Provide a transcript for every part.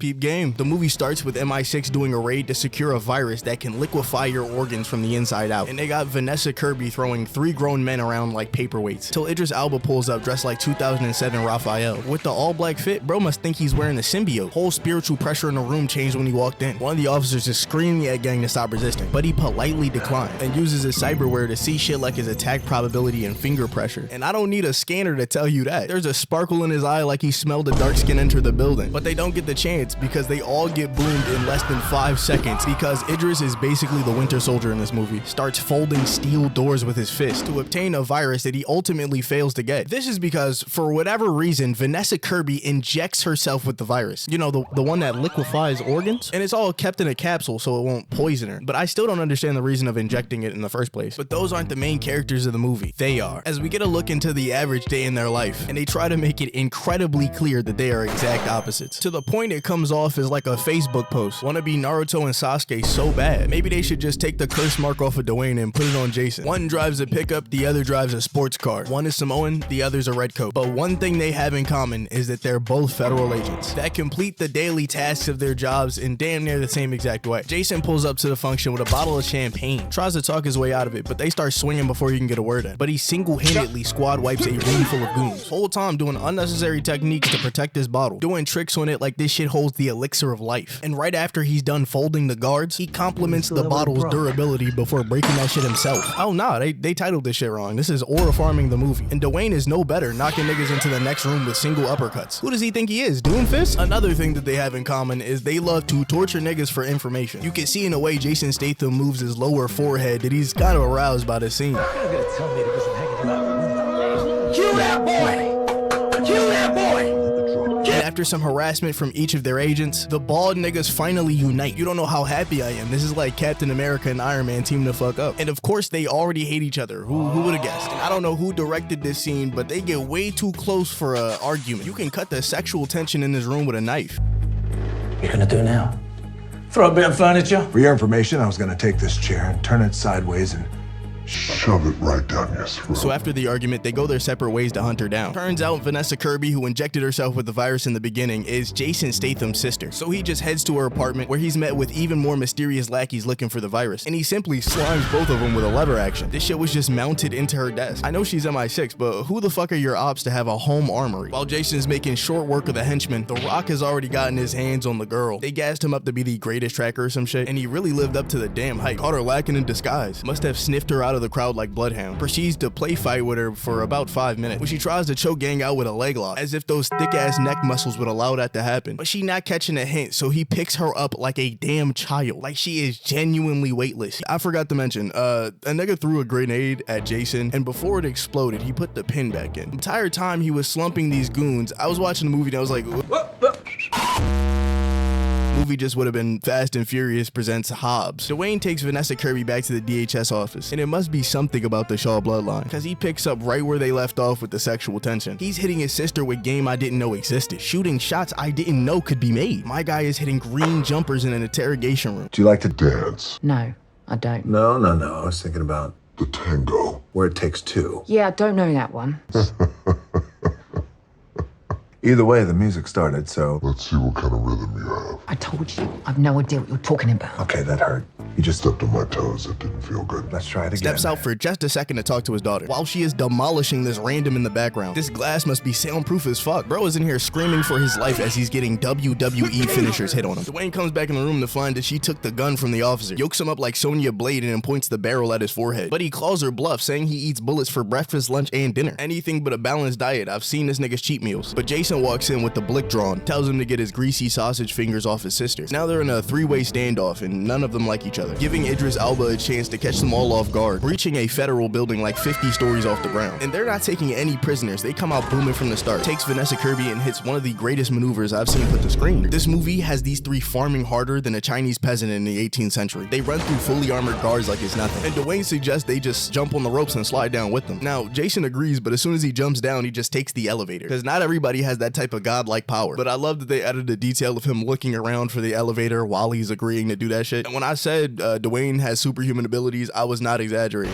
Peep game. The movie starts with MI6 doing a raid to secure a virus that can liquefy your organs from the inside out. And they got Vanessa Kirby throwing 3 grown men around like paperweights. Till Idris Elba pulls up dressed like 2007 Raphael. With the all-black fit, bro must think he's wearing the symbiote. Whole spiritual pressure in the room changed when he walked in. One of the officers is screaming at Gang to stop resisting, but he politely declined and uses his cyberware to see shit like his attack probability and finger pressure. And I don't need a scanner to tell you that. There's a sparkle in his eye like he smelled a dark skin enter the building. But they don't get the chance because they all get boomed in less than 5 seconds because Idris is basically the Winter Soldier in this movie. Starts folding steel doors with his fist to obtain a virus that he ultimately fails to get. This is because, for whatever reason, Vanessa Kirby injects herself with the virus. You know, the one that liquefies organs? And it's all kept in a capsule so it won't poison her. But I still don't understand the reason of injecting it in the first place. But those aren't the main characters of the movie. They are. As we get a look into the average day in their life, and they try to make it incredibly clear that they are exact opposites. To the point it comes off as like a Facebook post. Wanna be Naruto and Sasuke so bad. Maybe they should just take the curse mark off of Dwayne and put it on Jason. One drives a pickup, the other drives a sports car. One is Samoan, the other's a redcoat. But one thing they have in common is that they're both federal agents that complete the daily tasks of their jobs in damn near the same exact way. Jason pulls up to the function with a bottle of champagne, tries to talk his way out of it, but they start swinging before he can get a word in. But he single-handedly squad wipes a room full of goons. Whole time doing unnecessary techniques to protect his bottle, doing tricks on it like this shit holds the elixir of life. And right after he's done folding the guards, he compliments the bottle's durability before breaking that shit himself. Oh nah, they titled this shit wrong. This is Aura Farming the movie. And Dwayne is no better, knocking niggas into the next room with single uppercuts. Who does he think he is, Doomfist? Another thing that they have in common is they love to torture niggas for information. You can see in the way Jason Statham moves his lower forehead that he's kind of aroused by the scene. You're gonna tell me to get some hanging you out. Kill that boy! Kill that boy! And after some harassment from each of their agents, the bald niggas finally unite. You don't know how happy I am. This is like Captain America and Iron Man teaming the fuck up. And of course, they already hate each other. Who would have guessed? And I don't know who directed this scene, but they get way too close for an argument. You can cut the sexual tension in this room with a knife. What are you gonna do now? Throw a bit of furniture? For your information, I was gonna take this chair and turn it sideways and shove it right down your throat. So after the argument, they go their separate ways to hunt her down. Turns out Vanessa Kirby, who injected herself with the virus in the beginning, is Jason Statham's sister. So he just heads to her apartment where he's met with even more mysterious lackeys looking for the virus. And he simply slimes both of them with a lever action. This shit was just mounted into her desk. I know she's MI6, but who the fuck are your ops to have a home armory? While Jason's making short work of the henchman, The Rock has already gotten his hands on the girl. They gassed him up to be the greatest tracker or some shit, and he really lived up to the damn hype. Caught her lacking in disguise. Must have sniffed her out of the crowd like Bloodhound. Proceeds to play fight with her for about 5 minutes when she tries to choke Gang out with a leg lock, as if those thick ass neck muscles would allow that to happen. But she not catching a hint, so he picks her up like a damn child, like she is genuinely weightless. I forgot to mention, a nigga threw a grenade at Jason, and before it exploded, he put the pin back in. The entire time he was slumping these goons, I was watching the movie and I was like, movie just would have been Fast and Furious presents Hobbs. Dwayne takes Vanessa Kirby back to the DHS office, and it must be something about the Shaw bloodline, because he picks up right where they left off with the sexual tension. He's hitting his sister with game I didn't know existed, shooting shots I didn't know could be made. My guy is hitting green jumpers in an interrogation room. Do you like to dance? No, I don't. No. I was thinking about the tango, where it takes two. Yeah, I don't know that one. Either way, the music started, so let's see what kind of rhythm you have. I told you, I've no idea what you're talking about. okay, that hurt. You just stepped on my toes. It didn't feel good. Let's try it again. Steps out for just a second to talk to his daughter while she is demolishing this random in the background. This glass must be soundproof as fuck. Bro is in here screaming for his life as he's getting WWE finishers hit on him. Dwayne comes back in the room to find that she took the gun from the officer, yokes him up like Sonya Blade and then points the barrel at his forehead. But he calls her bluff, saying he eats bullets for breakfast, lunch, and dinner. Anything but a balanced diet. I've seen this nigga's cheat meals. But Jason walks in with the blick drawn, tells him to get his greasy sausage fingers off his sister. Now they're in a 3-way standoff and none of them like each other, giving Idris Elba a chance to catch them all off guard, breaching a federal building like 50 stories off the ground. And they're not taking any prisoners. They come out booming from the start. Takes Vanessa Kirby and hits one of the greatest maneuvers I've seen put to screen. This movie has these 3 farming harder than a Chinese peasant in the 18th century. They run through fully armored guards like it's nothing. And Dwayne suggests they just jump on the ropes and slide down with them. Now, Jason agrees, but as soon as he jumps down, he just takes the elevator. Because not everybody has that type of godlike power. But I love that they added the detail of him looking around for the elevator while he's agreeing to do that shit. And when I said Dwayne has superhuman abilities, I was not exaggerating.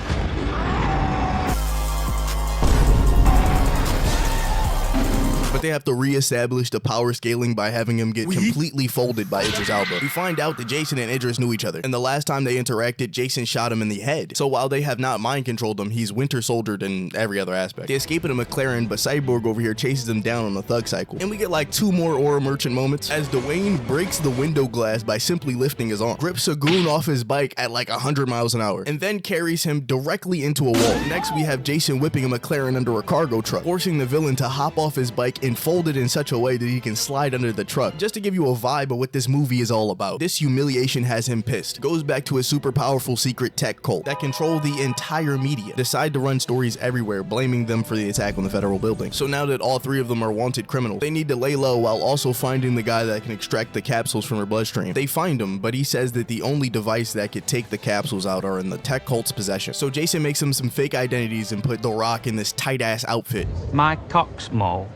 They have to re-establish the power scaling by having him get completely folded by Idris Elba. We find out that Jason and Idris knew each other, and the last time they interacted, Jason shot him in the head. So while they have not mind controlled him, he's Winter Soldiered in every other aspect. They escape in a McLaren, but Cyborg over here chases them down on the thug cycle. And we get like 2 more Aura Merchant moments as Dwayne breaks the window glass by simply lifting his arm, grips a goon off his bike at like 100 miles an hour, and then carries him directly into a wall. Next, we have Jason whipping a McLaren under a cargo truck, forcing the villain to hop off his bike and fold it in such a way that he can slide under the truck. Just to give you a vibe of what this movie is all about. This humiliation has him pissed. Goes back to a super powerful secret tech cult that control the entire media. Decide to run stories everywhere, blaming them for the attack on the federal building. So now that all 3 of them are wanted criminals, they need to lay low while also finding the guy that can extract the capsules from her bloodstream. They find him, but he says that the only device that could take the capsules out are in the tech cult's possession. So Jason makes him some fake identities and put The Rock in this tight ass outfit. My cock's small.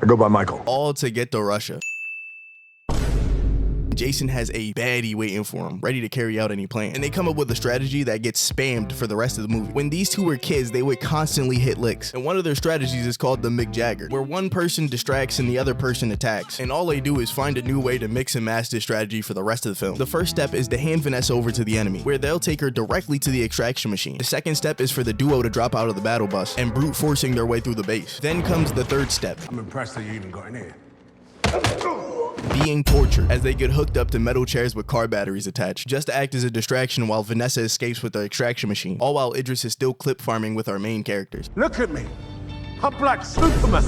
I go by Michael. All to get to Russia. Jason has a baddie waiting for him, ready to carry out any plan. And they come up with a strategy that gets spammed for the rest of the movie. When these 2 were kids, they would constantly hit licks. And one of their strategies is called the Mick Jagger, where one person distracts and the other person attacks. And all they do is find a new way to mix and match this strategy for the rest of the film. The first step is to hand Vanessa over to the enemy, where they'll take her directly to the extraction machine. The second step is for the duo to drop out of the battle bus and brute forcing their way through the base. Then comes the third step. I'm impressed that you even got in here. Being tortured as they get hooked up to metal chairs with car batteries attached, just to act as a distraction while Vanessa escapes with the extraction machine, all while Idris is still clip farming with our main characters. Look at me. I'm Black Superman.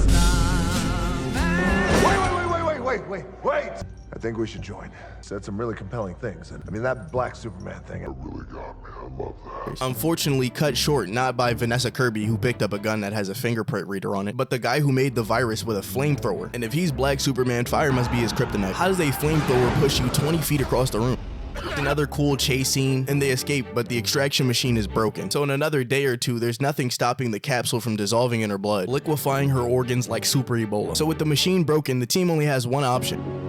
Wait. I think we should join. Said some really compelling things. And I mean, that Black Superman thing, it really got me. I love that. Unfortunately cut short not by Vanessa Kirby, who picked up a gun that has a fingerprint reader on it, but the guy who made the virus with a flamethrower. And if he's Black Superman, fire must be his kryptonite. How does a flamethrower push you 20 feet across the room? Another cool chase scene, and they escape, but the extraction machine is broken. So in another day or 2, there's nothing stopping the capsule from dissolving in her blood, liquefying her organs like Super Ebola. So with the machine broken, the team only has one option.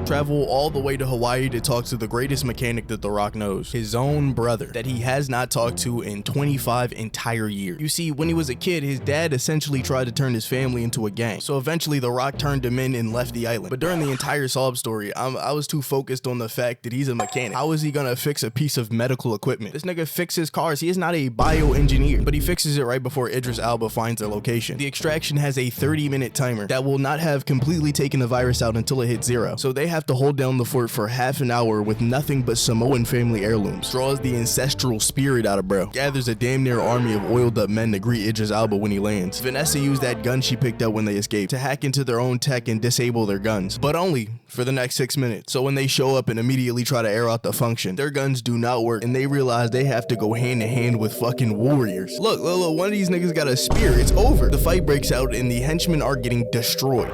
Travel all the way to Hawaii to talk to the greatest mechanic that The Rock knows, his own brother, that he has not talked to in 25 entire years. You see, when he was a kid, his dad essentially tried to turn his family into a gang. So eventually The Rock turned him in and left the island. But during the entire sob story, I was too focused on the fact that he's a mechanic. How is he gonna fix a piece of medical equipment? This nigga fixes cars. He is not a bioengineer, but he fixes it right before Idris Elba finds their location. The extraction has a 30-minute timer that will not have completely taken the virus out until it hits 0. So they have to hold down the fort for half an hour with nothing but Samoan family heirlooms. Draws the ancestral spirit out of bro. Gathers a damn near army of oiled up men to greet Idris Elba when he lands. Vanessa used that gun she picked up when they escaped to hack into their own tech and disable their guns, but only for the next 6 minutes. So when they show up and immediately try to air out the function, their guns do not work and they realize they have to go hand in hand with fucking warriors. Look, one of these niggas got a spear. It's over. The fight breaks out and the henchmen are getting destroyed,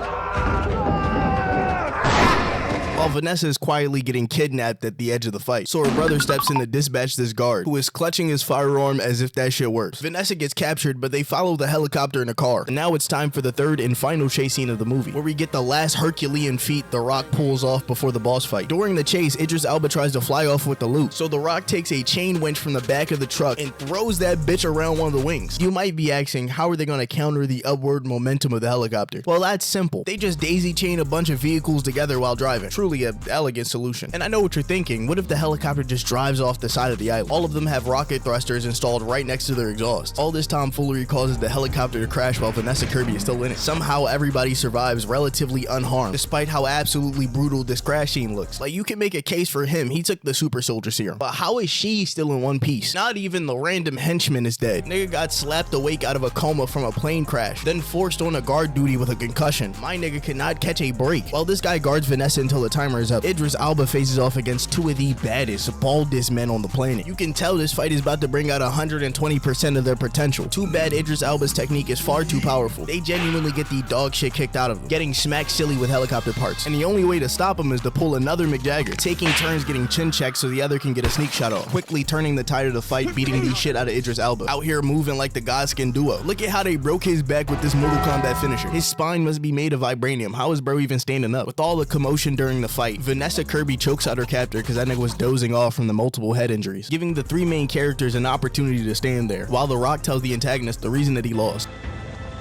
while Vanessa is quietly getting kidnapped at the edge of the fight. So her brother steps in to dispatch this guard, who is clutching his firearm as if that shit works. Vanessa gets captured, but they follow the helicopter in a car. And now it's time for the third and final chase scene of the movie, where we get the last Herculean feat The Rock pulls off before the boss fight. During the chase, Idris Elba tries to fly off with the loot. So The Rock takes a chain winch from the back of the truck and throws that bitch around one of the wings. You might be asking, how are they going to counter the upward momentum of the helicopter? Well, that's simple. They just daisy chain a bunch of vehicles together while driving. Truly an elegant solution. And I know what you're thinking. What if the helicopter just drives off the side of the island? All of them have rocket thrusters installed right next to their exhaust. All this tomfoolery causes the helicopter to crash while Vanessa Kirby is still in it. Somehow everybody survives relatively unharmed, despite how absolutely brutal this crash scene looks. Like, you can make a case for him. He took the super soldier serum. But how is she still in one piece? Not even the random henchman is dead. Nigga got slapped awake out of a coma from a plane crash, then forced on a guard duty with a concussion. My nigga could not catch a break. While this guy guards Vanessa until the timer is up, Idris Elba faces off against 2 of the baddest, baldest men on the planet. You can tell this fight is about to bring out 120% of their potential. Too bad Idris Elba's technique is far too powerful. They genuinely get the dog shit kicked out of them, getting smacked silly with helicopter parts. And the only way to stop him is to pull another Mick Jagger, taking turns getting chin checks so the other can get a sneak shot off, quickly turning the tide of the fight, beating the shit out of Idris Elba. Out here moving like the Godskin duo. Look at how they broke his back with this Mortal Kombat finisher. His spine must be made of vibranium. How is bro even standing up? With all the commotion during the fight, Vanessa Kirby chokes out her captor because that nigga was dozing off from the multiple head injuries, giving the three main characters an opportunity to stand there, while The Rock tells the antagonist the reason that he lost.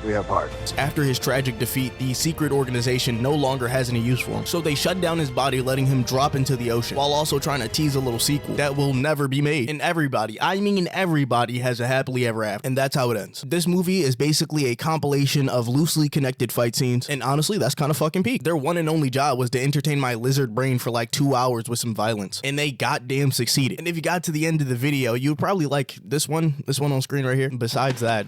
We have parts. After his tragic defeat, the secret organization no longer has any use for him, so they shut down his body, letting him drop into the ocean, while also trying to tease a little sequel that will never be made. And everybody, I mean everybody, has a happily ever after, and that's how it ends. This movie is basically a compilation of loosely connected fight scenes, and honestly, that's kind of fucking peak. Their one and only job was to entertain my lizard brain for like 2 hours with some violence, and they goddamn succeeded. And if you got to the end of the video, you would probably like this one on screen right here. Besides that,